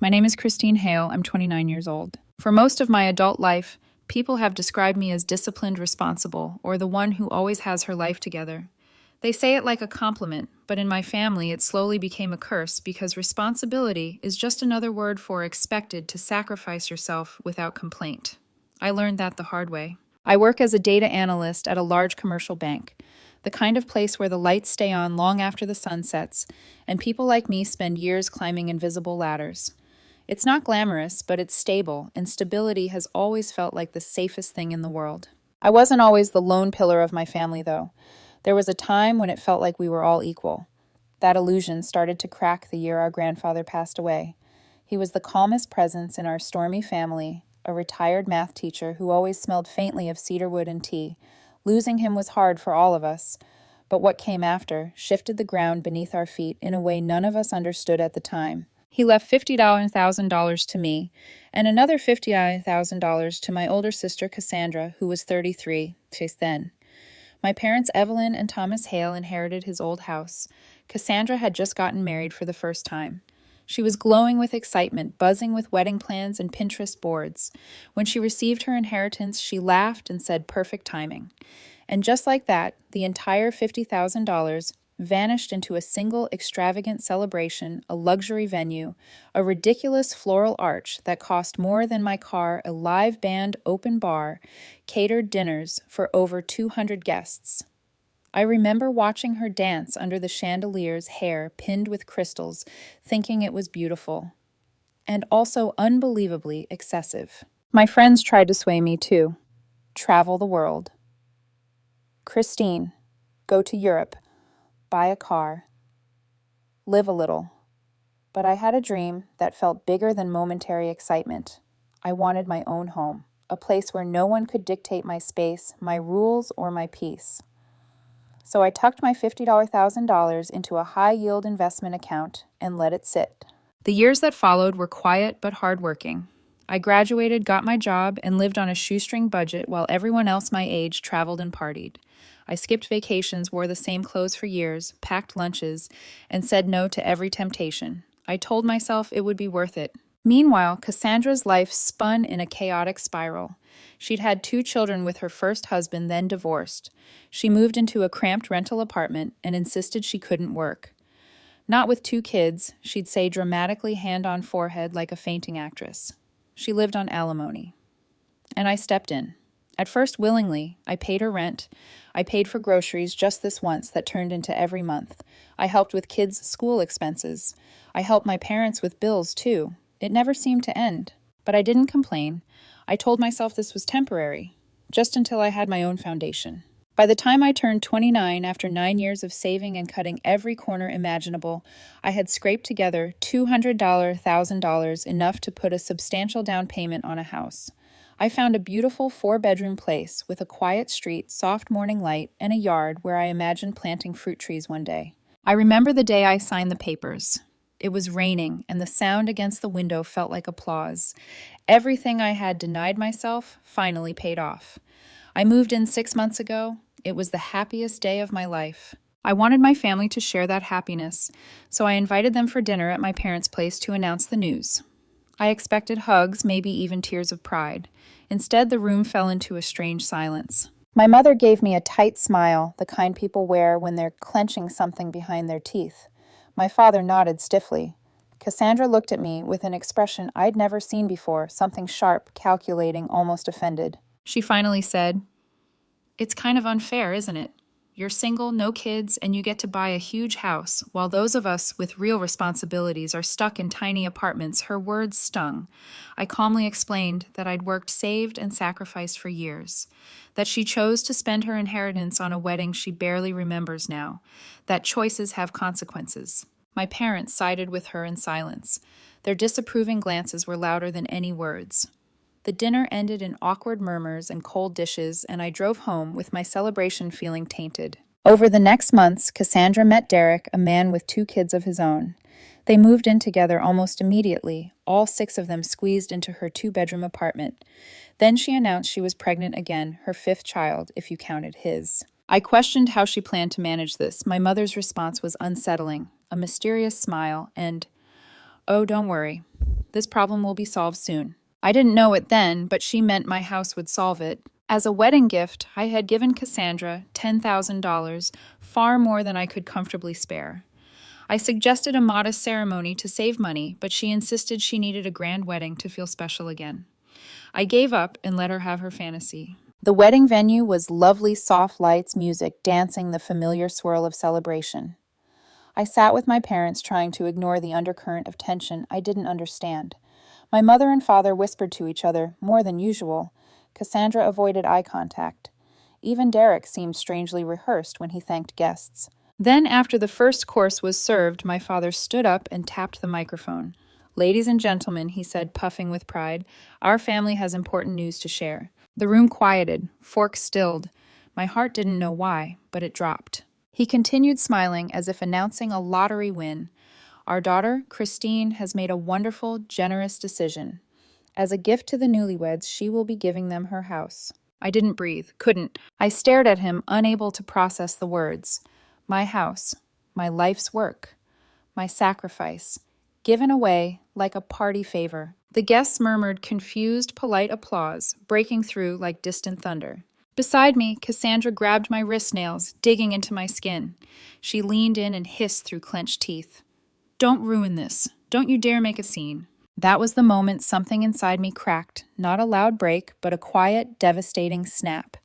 My name is Christine Hale. I'm 29 years old. For most of my adult life, people have described me as disciplined, responsible, or the one who always has her life together. They say it like a compliment, but in my family it slowly became a curse because responsibility is just another word for expected to sacrifice yourself without complaint. I learned that the hard way. I work as a data analyst at a large commercial bank, the kind of place where the lights stay on long after the sun sets, and people like me spend years climbing invisible ladders. It's not glamorous, but it's stable, and stability has always felt like the safest thing in the world. I wasn't always the lone pillar of my family, though. There was a time when it felt like we were all equal. That illusion started to crack the year our grandfather passed away. He was the calmest presence in our stormy family, a retired math teacher who always smelled faintly of cedarwood and tea. Losing him was hard for all of us, but what came after shifted the ground beneath our feet in a way none of us understood at the time. He left $50,000 to me and another $50,000 to my older sister Cassandra, who was 33 then. My parents Evelyn and Thomas Hale inherited his old house. Cassandra had just gotten married for the first time. She was glowing with excitement, buzzing with wedding plans and Pinterest boards. When she received her inheritance, she laughed and said perfect timing. And just like that, the entire $50,000 vanished into a single extravagant celebration, a luxury venue, a ridiculous floral arch that cost more than my car, a live band open bar, catered dinners for over 200 guests. I remember watching her dance under the chandelier's hair pinned with crystals, thinking it was beautiful, and also unbelievably excessive. My friends tried to sway me too. Travel the world. Christine, go to Europe. Buy a car, live a little. But I had a dream that felt bigger than momentary excitement. I wanted my own home, a place where no one could dictate my space, my rules, or my peace. So I tucked my $50,000 into a high-yield investment account and let it sit. The years that followed were quiet but hardworking. I graduated, got my job, and lived on a shoestring budget while everyone else my age traveled and partied. I skipped vacations, wore the same clothes for years, packed lunches, and said no to every temptation. I told myself it would be worth it. Meanwhile, Cassandra's life spun in a chaotic spiral. She'd had 2 children with her first husband, then divorced. She moved into a cramped rental apartment and insisted she couldn't work. Not with 2 kids, she'd say dramatically hand on forehead like a fainting actress. She lived on alimony. And I stepped in. At first willingly, I paid her rent. I paid for groceries just this once that turned into every month. I helped with kids' school expenses. I helped my parents with bills too. It never seemed to end. But I didn't complain. I told myself this was temporary, just until I had my own foundation. By the time I turned 29, after 9 years of saving and cutting every corner imaginable, I had scraped together $200,000, enough to put a substantial down payment on a house. I found a beautiful 4-bedroom place with a quiet street, soft morning light, and a yard where I imagined planting fruit trees one day. I remember the day I signed the papers. It was raining, and the sound against the window felt like applause. Everything I had denied myself finally paid off. I moved in 6 months ago. It was the happiest day of my life. I wanted my family to share that happiness, so I invited them for dinner at my parents' place to announce the news. I expected hugs, maybe even tears of pride. Instead, the room fell into a strange silence. My mother gave me a tight smile, the kind people wear when they're clenching something behind their teeth. My father nodded stiffly. Cassandra looked at me with an expression I'd never seen before, something sharp, calculating, almost offended. She finally said, "It's kind of unfair, isn't it? You're single, no kids, and you get to buy a huge house, while those of us with real responsibilities are stuck in tiny apartments." Her words stung. I calmly explained that I'd worked, saved, and sacrificed for years, that she chose to spend her inheritance on a wedding she barely remembers now, that choices have consequences. My parents sided with her in silence. Their disapproving glances were louder than any words. The dinner ended in awkward murmurs and cold dishes, and I drove home with my celebration feeling tainted. Over the next months, Cassandra met Derek, a man with 2 kids of his own. They moved in together almost immediately, all 6 of them squeezed into her 2-bedroom apartment. Then she announced she was pregnant again, her 5th child, if you counted his. I questioned how she planned to manage this. My mother's response was unsettling, a mysterious smile, and, "Oh, don't worry. This problem will be solved soon. I didn't know it then, but she meant my house would solve it. As a wedding gift, I had given Cassandra $10,000, far more than I could comfortably spare. I suggested a modest ceremony to save money, but she insisted she needed a grand wedding to feel special again. I gave up and let her have her fantasy. The wedding venue was lovely soft lights, music, dancing, the familiar swirl of celebration. I sat with my parents trying to ignore the undercurrent of tension I didn't understand. My mother and father whispered to each other, more than usual. Cassandra avoided eye contact. Even Derek seemed strangely rehearsed when he thanked guests. Then, after the first course was served, my father stood up and tapped the microphone. "Ladies and gentlemen," he said, puffing with pride, "our family has important news to share." The room quieted, forks stilled. My heart didn't know why, but it dropped. He continued smiling as if announcing a lottery win. "Our daughter, Christine, has made a wonderful, generous decision. As a gift to the Newlyweds, she will be giving them her house." I didn't breathe, couldn't. I stared at him, unable to process the words. My house, my life's work, my sacrifice, given away like a party favor. The guests murmured confused, polite applause, breaking through like distant thunder. Beside me, Cassandra grabbed my wrist nails, digging into my skin. She leaned in and hissed through clenched teeth. "Don't ruin this. Don't you dare make a scene." That was the moment something inside me cracked, not a loud break, but a quiet, devastating snap.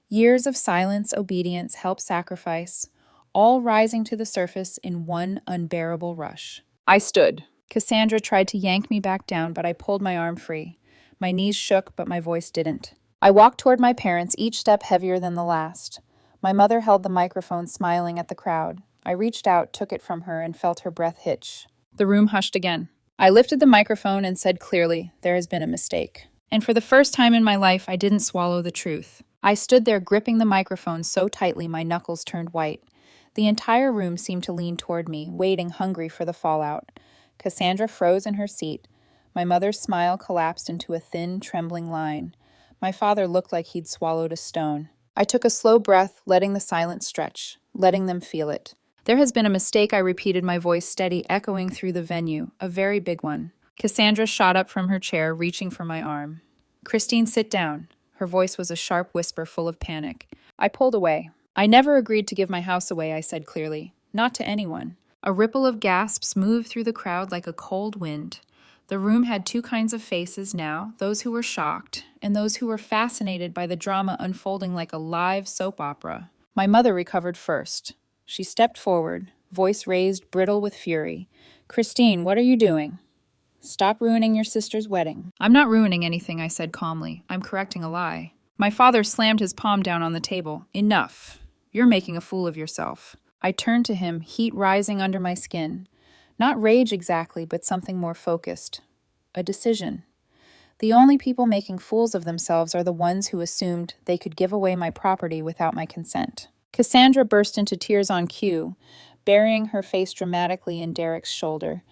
Years of silence, obedience, help, sacrifice, all rising to the surface in one unbearable rush. I stood. Cassandra tried to yank me back down, but I pulled my arm free. My knees shook, but my voice didn't. I walked toward my parents, each step heavier than the last. My mother held the microphone, smiling at the crowd. I reached out, took it from her, and felt her breath hitch. The room hushed again. I lifted the microphone and said clearly, "There has been a mistake." And for the first time in my life, I didn't swallow the truth. I stood there gripping the microphone so tightly my knuckles turned white. The entire room seemed to lean toward me, waiting hungry for the fallout. Cassandra froze in her seat. My mother's smile collapsed into a thin, trembling line. My father looked like he'd swallowed a stone. I took a slow breath, letting the silence stretch, letting them feel it. "There has been a mistake," I repeated, my voice steady, echoing through the venue, a very big one. Cassandra shot up from her chair, reaching for my arm. "Christine, sit down." Her voice was a sharp whisper full of panic. I pulled away. "I never agreed to give my house away," I said clearly. "Not to anyone." A ripple of gasps moved through the crowd like a cold wind. The room had two kinds of faces now, those who were shocked, and those who were fascinated by the drama unfolding like a live soap opera. My mother recovered first. She stepped forward, voice raised, brittle with fury. "Christine, what are you doing? Stop ruining your sister's wedding." "I'm not ruining anything," I said calmly. "I'm correcting a lie." My father slammed his palm down on the table. "Enough. You're making a fool of yourself." I turned to him, heat rising under my skin. Not rage exactly, but something more focused. A decision. The only people making fools of themselves are the ones who assumed they could give away my property without my consent. Cassandra burst into tears on cue, burying her face dramatically in Derek's shoulder.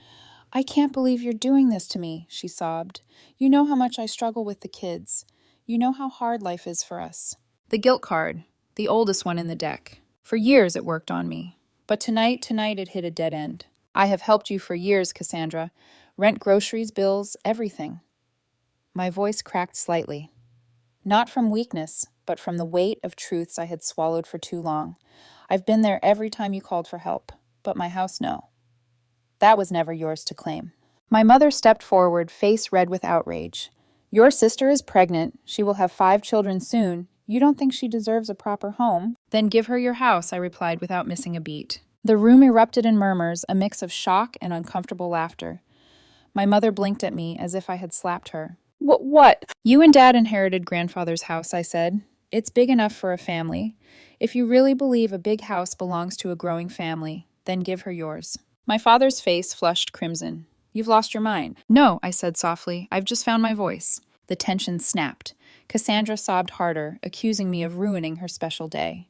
"I can't believe you're doing this to me," she sobbed. "You know how much I struggle with the kids. You know how hard life is for us." The guilt card, the oldest one in the deck. For years it worked on me. But tonight it hit a dead end. "I have helped you for years, Cassandra. Rent, groceries, bills, everything." My voice cracked slightly. Not from weakness, but from the weight of truths I had swallowed for too long. "I've been there every time you called for help. But my house, no. That was never yours to claim." My mother stepped forward, face red with outrage. "Your sister is pregnant. She will have 5 children soon. You don't think she deserves a proper home? Then give her your house," I replied without missing a beat. The room erupted in murmurs, a mix of shock and uncomfortable laughter. My mother blinked at me as if I had slapped her. What? "You and Dad inherited grandfather's house," I said. "It's big enough for a family. If you really believe a big house belongs to a growing family, then give her yours." My father's face flushed crimson. "You've lost your mind." "No," I said softly. "I've just found my voice." The tension snapped. Cassandra sobbed harder, accusing me of ruining her special day.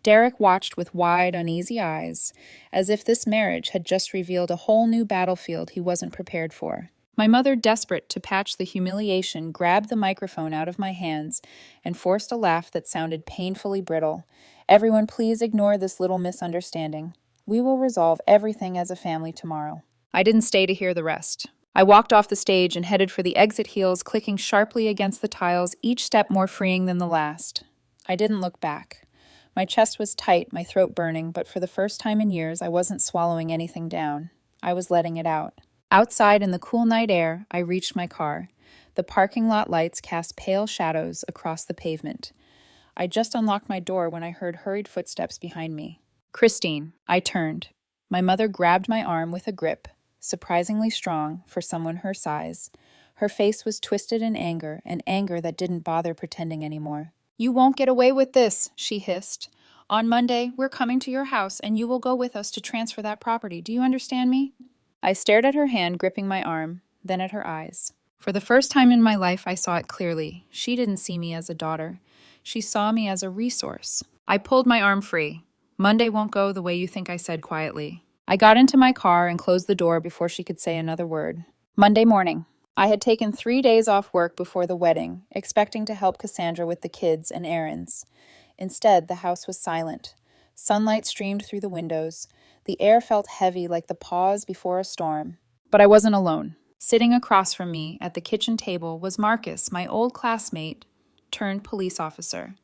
Derek watched with wide, uneasy eyes, as if this marriage had just revealed a whole new battlefield he wasn't prepared for. My mother, desperate to patch the humiliation, grabbed the microphone out of my hands and forced a laugh that sounded painfully brittle. "Everyone, please ignore this little misunderstanding. We will resolve everything as a family tomorrow." I didn't stay to hear the rest. I walked off the stage and headed for the exit heels, clicking sharply against the tiles, each step more freeing than the last. I didn't look back. My chest was tight, my throat burning, but for the first time in years, I wasn't swallowing anything down. I was letting it out. Outside in the cool night air, I reached my car. The parking lot lights cast pale shadows across the pavement. I just unlocked my door when I heard hurried footsteps behind me. Christine. I turned. My mother grabbed my arm with a grip, surprisingly strong for someone her size. Her face was twisted in anger, an anger that didn't bother pretending anymore. "You won't get away with this," she hissed. "On Monday, we're coming to your house, and you will go with us to transfer that property. Do you understand me?" I stared at her hand gripping my arm, then at her eyes. For the first time in my life, I saw it clearly. She didn't see me as a daughter. She saw me as a resource. I pulled my arm free. "Monday won't go the way you think," I said quietly. I got into my car and closed the door before she could say another word. Monday morning. I had taken 3 days off work before the wedding, expecting to help Cassandra with the kids and errands. Instead, the house was silent. Sunlight streamed through the windows. The air felt heavy like the pause before a storm. But I wasn't alone. Sitting across from me at the kitchen table was Marcus, my old classmate turned police officer.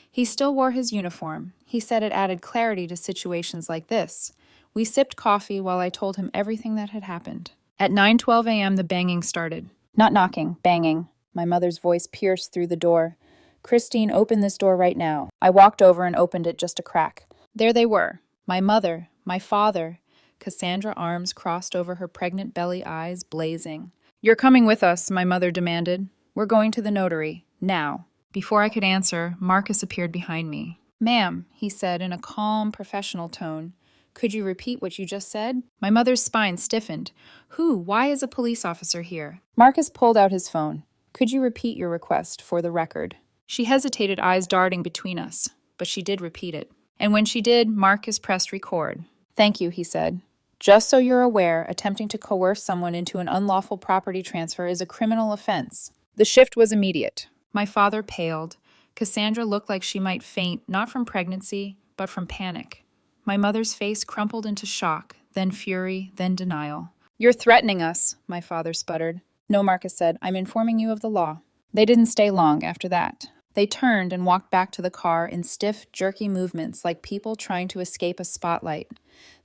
He still wore his uniform. He said it added clarity to situations like this. We sipped coffee while I told him everything that had happened. At 9:12 a.m., the banging started. Not knocking, banging. My mother's voice pierced through the door. "Christine, open this door right now." I walked over and opened it just a crack. There they were. My mother, my father. Cassandra, arms crossed over her pregnant belly, eyes blazing. "You're coming with us," my mother demanded. "We're going to the notary. Now." Before I could answer, Marcus appeared behind me. "Ma'am," he said in a calm, professional tone. "Could you repeat what you just said?" My mother's spine stiffened. Why is a police officer here?" Marcus pulled out his phone. "Could you repeat your request for the record?" She hesitated, eyes darting between us, but she did repeat it. And when she did, Marcus pressed record. "Thank you," he said. "Just so you're aware, attempting to coerce someone into an unlawful property transfer is a criminal offense." The shift was immediate. My father paled. Cassandra looked like she might faint, not from pregnancy, but from panic. My mother's face crumpled into shock, then fury, then denial. "You're threatening us," my father sputtered. "No," Marcus said. "I'm informing you of the law." They didn't stay long after that. They turned and walked back to the car in stiff, jerky movements like people trying to escape a spotlight.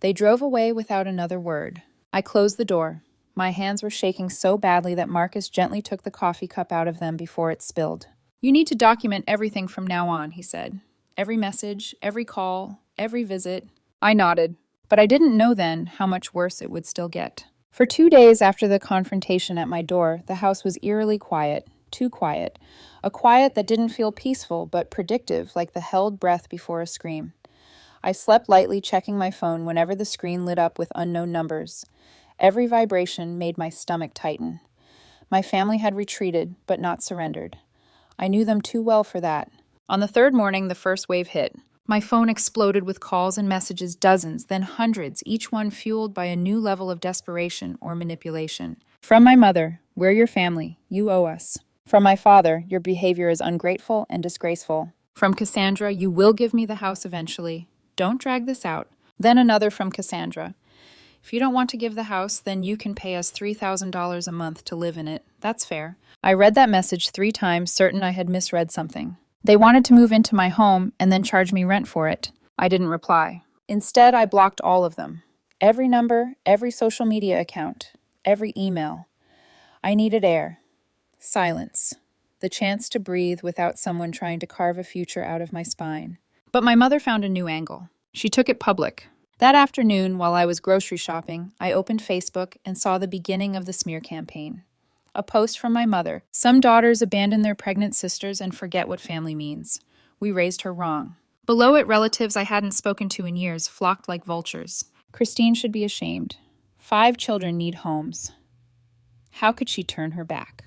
They drove away without another word. I closed the door. My hands were shaking so badly that Marcus gently took the coffee cup out of them before it spilled. "You need to document everything from now on," he said. "Every message, every call, every visit." I nodded, but I didn't know then how much worse it would still get. For 2 days after the confrontation at my door, the house was eerily quiet, too quiet. A quiet that didn't feel peaceful, but predictive, like the held breath before a scream. I slept lightly, checking my phone whenever the screen lit up with unknown numbers. Every vibration made my stomach tighten. My family had retreated, but not surrendered. I knew them too well for that. On the third morning, the first wave hit. My phone exploded with calls and messages, dozens, then hundreds, each one fueled by a new level of desperation or manipulation. From my mother, "We're your family. You owe us." From my father, "Your behavior is ungrateful and disgraceful." From Cassandra, "You will give me the house eventually. Don't drag this out." Then another from Cassandra. "If you don't want to give the house, then you can pay us $3,000 a month to live in it. That's fair." I read that message 3 times, certain I had misread something. They wanted to move into my home and then charge me rent for it. I didn't reply. Instead, I blocked all of them. Every number, every social media account, every email. I needed air. Silence. The chance to breathe without someone trying to carve a future out of my spine. But my mother found a new angle. She took it public. That afternoon, while I was grocery shopping, I opened Facebook and saw the beginning of the smear campaign. A post from my mother. "Some daughters abandon their pregnant sisters and forget what family means. We raised her wrong." Below it, relatives I hadn't spoken to in years flocked like vultures. "Christine should be ashamed. 5 children need homes. How could she turn her back?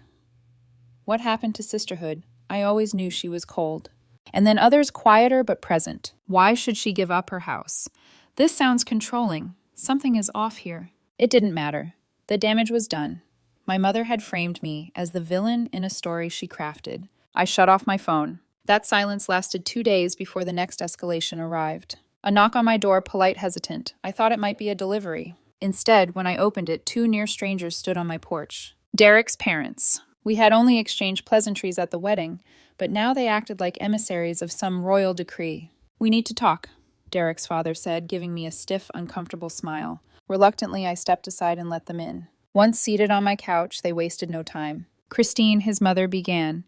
What happened to sisterhood? I always knew she was cold." And then others quieter but present. "Why should she give up her house? This sounds controlling. Something is off here." It didn't matter. The damage was done. My mother had framed me as the villain in a story she crafted. I shut off my phone. That silence lasted 2 days before the next escalation arrived. A knock on my door, polite, hesitant. I thought it might be a delivery. Instead, when I opened it, two near strangers stood on my porch. Derek's parents. We had only exchanged pleasantries at the wedding, but now they acted like emissaries of some royal decree. "We need to talk," Derek's father said, giving me a stiff, uncomfortable smile. Reluctantly, I stepped aside and let them in. Once seated on my couch, they wasted no time. "Christine," his mother began,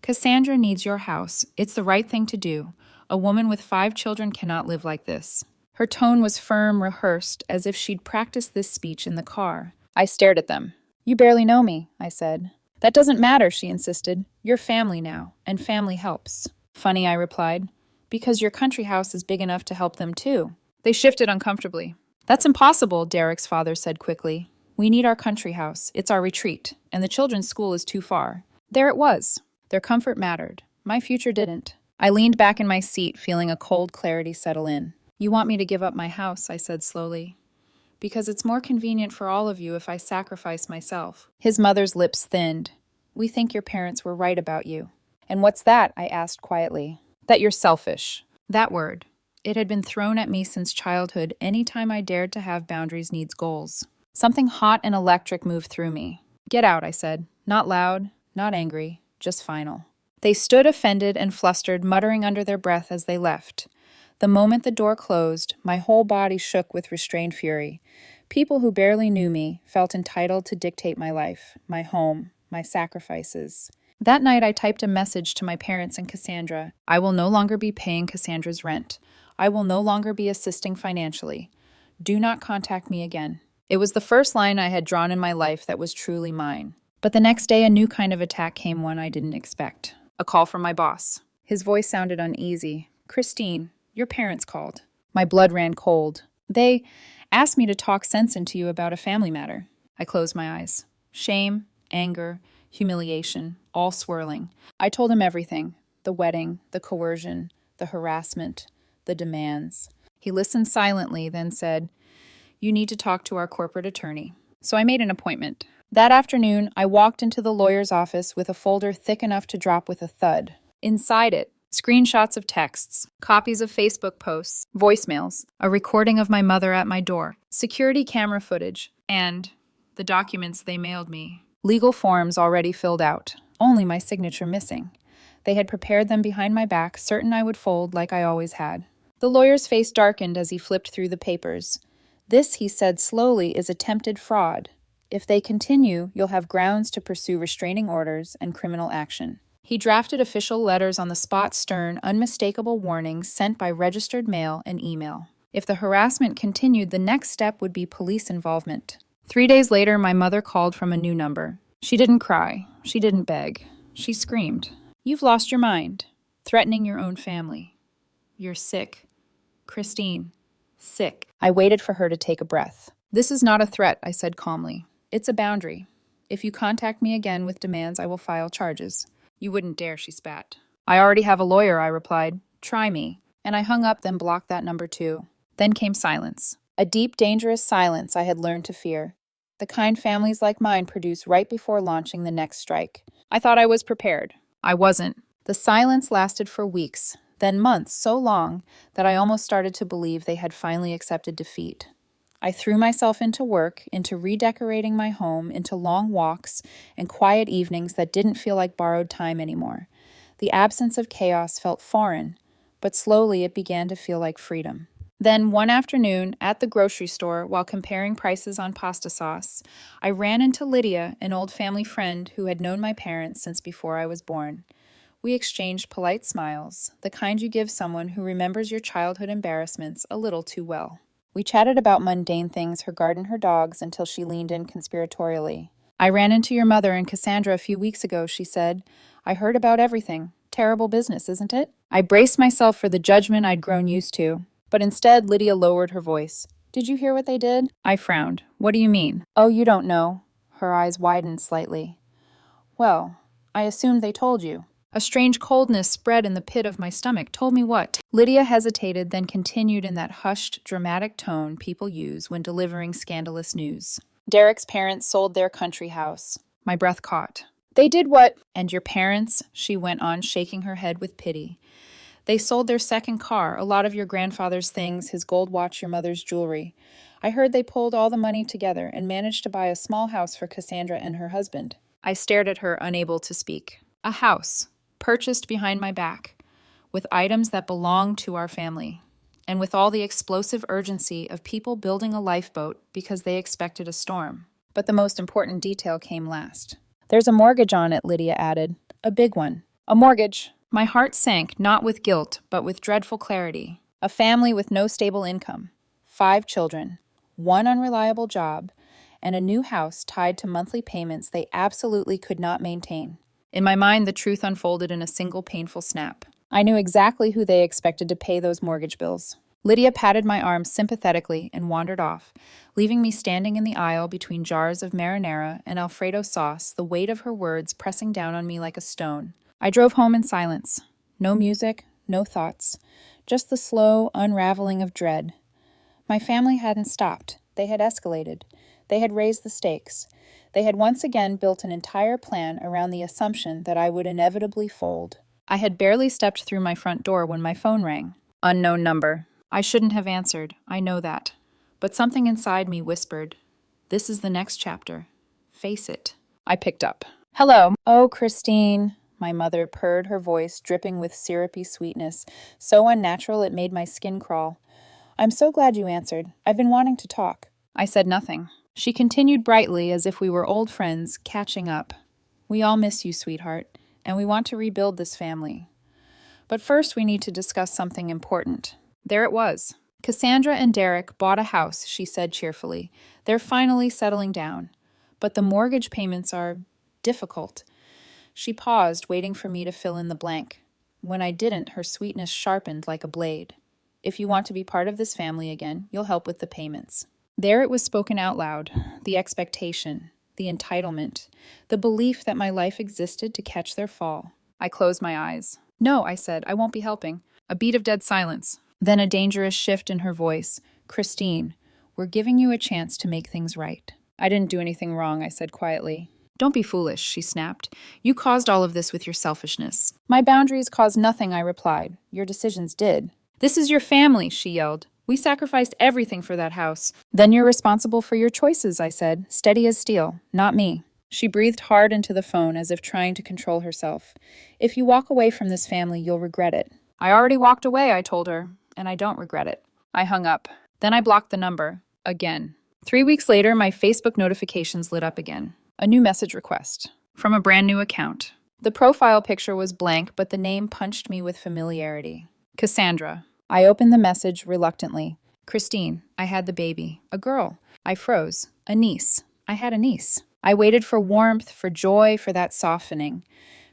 "Cassandra needs your house. It's the right thing to do. A woman with 5 children cannot live like this." Her tone was firm, rehearsed, as if she'd practiced this speech in the car. I stared at them. "You barely know me," I said. "That doesn't matter," she insisted. "You're family now, and family helps." "Funny," I replied, "because your country house is big enough to help them too." They shifted uncomfortably. "That's impossible," Derek's father said quickly. "We need our country house. It's our retreat, and the children's school is too far." There it was. Their comfort mattered. My future didn't. I leaned back in my seat, feeling a cold clarity settle in. "You want me to give up my house," I said slowly, "because it's more convenient for all of you if I sacrifice myself." His mother's lips thinned. "We think your parents were right about you." "And what's that?" I asked quietly. "That you're selfish." That word. It had been thrown at me since childhood any time I dared to have boundaries needs goals. Something hot and electric moved through me. "Get out," I said. Not loud, not angry, just final. They stood offended and flustered, muttering under their breath as they left. The moment the door closed, my whole body shook with restrained fury. People who barely knew me felt entitled to dictate my life, my home, my sacrifices. That night I typed a message to my parents and Cassandra. "I will no longer be paying Cassandra's rent. I will no longer be assisting financially. Do not contact me again." It was the first line I had drawn in my life that was truly mine. But the next day a new kind of attack came, one I didn't expect. A call from my boss. His voice sounded uneasy. "Christine, your parents called." My blood ran cold. "They asked me to talk sense into you about a family matter." I closed my eyes. Shame, anger, humiliation, all swirling. I told him everything. The wedding, the coercion, the harassment, the demands. He listened silently, then said, "You need to talk to our corporate attorney." So I made an appointment. That afternoon, I walked into the lawyer's office with a folder thick enough to drop with a thud. Inside it, screenshots of texts, copies of Facebook posts, voicemails, a recording of my mother at my door, security camera footage, and the documents they mailed me. Legal forms already filled out, only my signature missing. They had prepared them behind my back, certain I would fold like I always had. The lawyer's face darkened as he flipped through the papers. "This," he said slowly, "is attempted fraud. If they continue, you'll have grounds to pursue restraining orders and criminal action." He drafted official letters on the spot, stern, unmistakable warnings sent by registered mail and email. If the harassment continued, the next step would be police involvement. 3 days later, my mother called from a new number. She didn't cry. She didn't beg. She screamed, "You've lost your mind. Threatening your own family. You're sick. Christine. Sick." I waited for her to take a breath. "This is not a threat," I said calmly. "It's a boundary. If you contact me again with demands, I will file charges." "You wouldn't dare," she spat. "I already have a lawyer," I replied. "Try me." And I hung up, then blocked that number too. Then came silence. A deep, dangerous silence I had learned to fear. The kind families like mine produce right before launching the next strike. I thought I was prepared. I wasn't. The silence lasted for weeks, then months, so long that I almost started to believe they had finally accepted defeat. I threw myself into work, into redecorating my home, into long walks and quiet evenings that didn't feel like borrowed time anymore. The absence of chaos felt foreign, but slowly it began to feel like freedom. Then one afternoon, at the grocery store, while comparing prices on pasta sauce, I ran into Lydia, an old family friend who had known my parents since before I was born. We exchanged polite smiles, the kind you give someone who remembers your childhood embarrassments a little too well. We chatted about mundane things, her garden, her dogs, until she leaned in conspiratorially. "I ran into your mother and Cassandra a few weeks ago," she said. "I heard about everything. Terrible business, isn't it?" I braced myself for the judgment I'd grown used to, but instead Lydia lowered her voice. "Did you hear what they did?" I frowned. "What do you mean?" "Oh, you don't know." Her eyes widened slightly. "Well, I assumed they told you." A strange coldness spread in the pit of my stomach. "Told me what?" Lydia hesitated, then continued in that hushed, dramatic tone people use when delivering scandalous news. "Derek's parents sold their country house." My breath caught. "They did what?" "And your parents?" she went on, shaking her head with pity. "They sold their second car, a lot of your grandfather's things, his gold watch, your mother's jewelry. I heard they pulled all the money together and managed to buy a small house for Cassandra and her husband. I stared at her, unable to speak. A house, purchased behind my back, with items that belonged to our family, and with all the explosive urgency of people building a lifeboat because they expected a storm. But the most important detail came last. There's a mortgage on it, Lydia added. A big one. A mortgage. My heart sank, not with guilt, but with dreadful clarity. A family with no stable income. 5 children. 1 unreliable job. And a new house tied to monthly payments they absolutely could not maintain. In my mind, the truth unfolded in a single painful snap. I knew exactly who they expected to pay those mortgage bills. Lydia patted my arm sympathetically and wandered off, leaving me standing in the aisle between jars of marinara and Alfredo sauce, the weight of her words pressing down on me like a stone. I drove home in silence. No music, no thoughts, just the slow unraveling of dread. My family hadn't stopped. They had escalated. They had raised the stakes. They had once again built an entire plan around the assumption that I would inevitably fold. I had barely stepped through my front door when my phone rang. Unknown number. I shouldn't have answered, I know that. But something inside me whispered, "This is the next chapter. Face it." I picked up. "Hello." "Oh, Christine." My mother purred, her voice dripping with syrupy sweetness, so unnatural it made my skin crawl. "I'm so glad you answered. I've been wanting to talk." I said nothing. She continued brightly as if we were old friends, catching up. "We all miss you, sweetheart, and we want to rebuild this family. But first we need to discuss something important." There it was. Cassandra and Derek bought a house, she said cheerfully. They're finally settling down. But the mortgage payments are difficult. She paused, waiting for me to fill in the blank. When I didn't, her sweetness sharpened like a blade. "If you want to be part of this family again, you'll help with the payments." There it was spoken out loud, the expectation, the entitlement, the belief that my life existed to catch their fall. I closed my eyes. "No," I said, "I won't be helping." A beat of dead silence. Then a dangerous shift in her voice. "Christine, we're giving you a chance to make things right." "I didn't do anything wrong," I said quietly. "Don't be foolish," she snapped. "You caused all of this with your selfishness." "My boundaries caused nothing," I replied. "Your decisions did." "This is your family," she yelled. "We sacrificed everything for that house." "Then you're responsible for your choices," I said, steady as steel. "Not me." She breathed hard into the phone as if trying to control herself. "If you walk away from this family, you'll regret it." "I already walked away," I told her, "and I don't regret it." I hung up. Then I blocked the number. Again. 3 weeks later, my Facebook notifications lit up again. A new message request. From a brand new account. The profile picture was blank, but the name punched me with familiarity. Cassandra. I opened the message reluctantly. "Christine, I had the baby. A girl." I froze. "A niece. I had a niece." I waited for warmth, for joy, for that softening.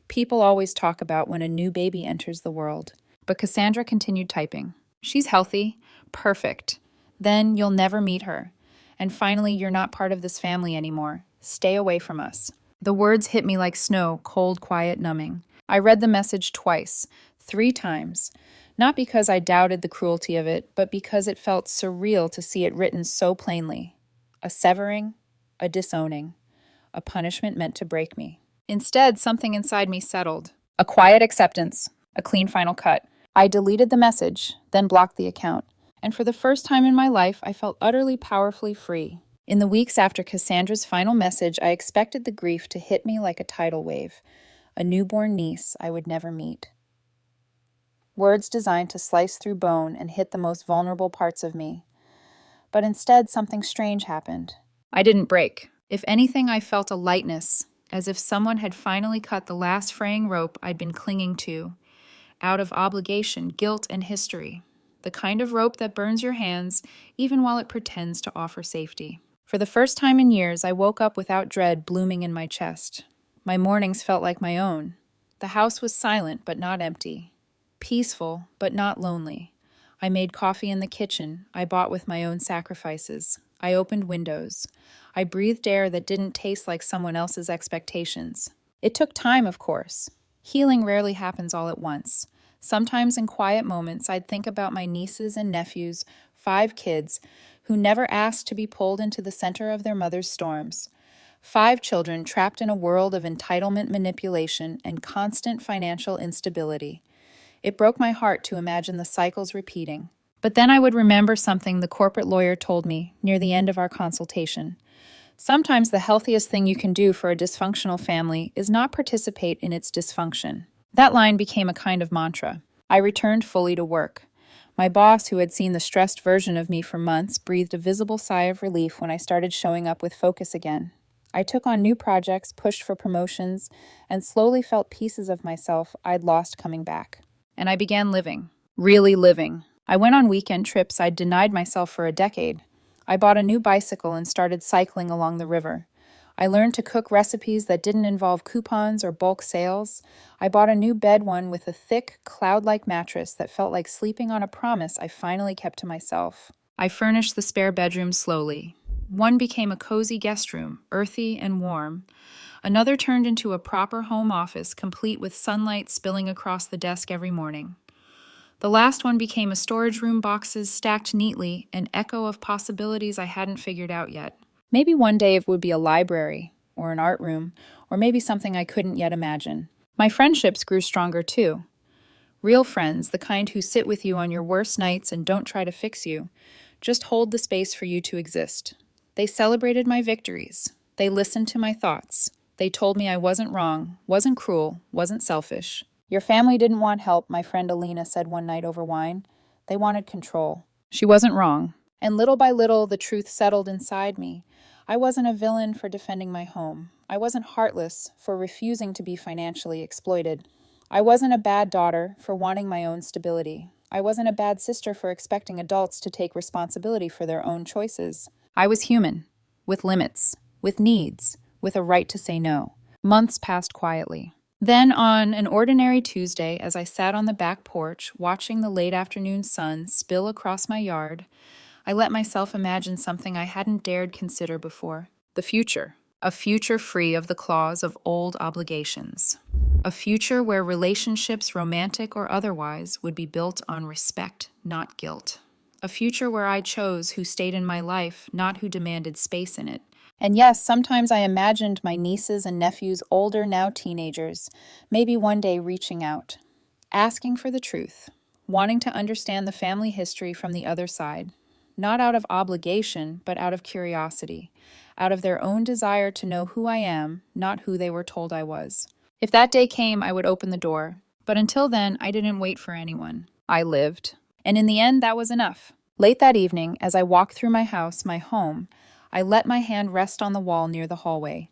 People always talk about when a new baby enters the world. But Cassandra continued typing. "She's healthy. Perfect. Then you'll never meet her. And finally, you're not part of this family anymore. Stay away from us." The words hit me like snow, cold, quiet, numbing. I read the message twice, 3 times. Not because I doubted the cruelty of it, but because it felt surreal to see it written so plainly. A severing, a disowning, a punishment meant to break me. Instead, something inside me settled. A quiet acceptance, a clean final cut. I deleted the message, then blocked the account. And for the first time in my life, I felt utterly powerfully free. In the weeks after Cassandra's final message, I expected the grief to hit me like a tidal wave. A newborn niece I would never meet. Words designed to slice through bone and hit the most vulnerable parts of me. But instead, something strange happened. I didn't break. If anything, I felt a lightness, as if someone had finally cut the last fraying rope I'd been clinging to, out of obligation, guilt, and history. The kind of rope that burns your hands, even while it pretends to offer safety. For the first time in years, I woke up without dread blooming in my chest. My mornings felt like my own. The house was silent, but not empty. Peaceful, but not lonely. I made coffee in the kitchen I bought with my own sacrifices. I opened windows. I breathed air that didn't taste like someone else's expectations. It took time, of course. Healing rarely happens all at once. Sometimes in quiet moments, I'd think about my nieces and nephews, 5 kids, who never asked to be pulled into the center of their mother's storms. 5 children trapped in a world of entitlement manipulation and constant financial instability. It broke my heart to imagine the cycles repeating. But then I would remember something the corporate lawyer told me near the end of our consultation. Sometimes the healthiest thing you can do for a dysfunctional family is not participate in its dysfunction. That line became a kind of mantra. I returned fully to work. My boss, who had seen the stressed version of me for months, breathed a visible sigh of relief when I started showing up with focus again. I took on new projects, pushed for promotions, and slowly felt pieces of myself I'd lost coming back. And I began living. Really living. I went on weekend trips I'd denied myself for a decade. I bought a new bicycle and started cycling along the river. I learned to cook recipes that didn't involve coupons or bulk sales. I bought a new bed, one with a thick, cloud-like mattress that felt like sleeping on a promise I finally kept to myself. I furnished the spare bedroom slowly. One became a cozy guest room, earthy and warm. Another turned into a proper home office, complete with sunlight spilling across the desk every morning. The last one became a storage room, boxes stacked neatly, an echo of possibilities I hadn't figured out yet. Maybe one day it would be a library, or an art room, or maybe something I couldn't yet imagine. My friendships grew stronger too. Real friends, the kind who sit with you on your worst nights and don't try to fix you, just hold the space for you to exist. They celebrated my victories. They listened to my thoughts. They told me I wasn't wrong, wasn't cruel, wasn't selfish. Your family didn't want help, my friend Alina said one night over wine. They wanted control. She wasn't wrong. And little by little, the truth settled inside me. I wasn't a villain for defending my home. I wasn't heartless for refusing to be financially exploited. I wasn't a bad daughter for wanting my own stability. I wasn't a bad sister for expecting adults to take responsibility for their own choices. I was human, with limits, with needs, with a right to say no. Months passed quietly. Then, on an ordinary Tuesday, as I sat on the back porch, watching the late afternoon sun spill across my yard, I let myself imagine something I hadn't dared consider before. The future. A future free of the claws of old obligations. A future where relationships, romantic or otherwise, would be built on respect, not guilt. A future where I chose who stayed in my life, not who demanded space in it. And yes, sometimes I imagined my nieces and nephews, older, now teenagers, maybe one day reaching out, asking for the truth, wanting to understand the family history from the other side, not out of obligation, but out of curiosity, out of their own desire to know who I am, not who they were told I was. If that day came, I would open the door. But until then, I didn't wait for anyone. I lived. And in the end, that was enough. Late that evening, as I walked through my house, my home, I let my hand rest on the wall near the hallway.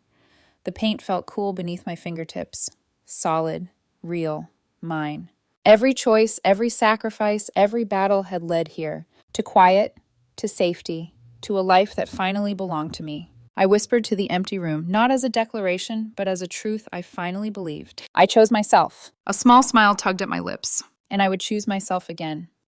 The paint felt cool beneath my fingertips. Solid, real, mine. Every choice, every sacrifice, every battle had led here. To quiet, to safety, to a life that finally belonged to me. I whispered to the empty room, not as a declaration, but as a truth I finally believed. I chose myself. A small smile tugged at my lips, and I would choose myself again.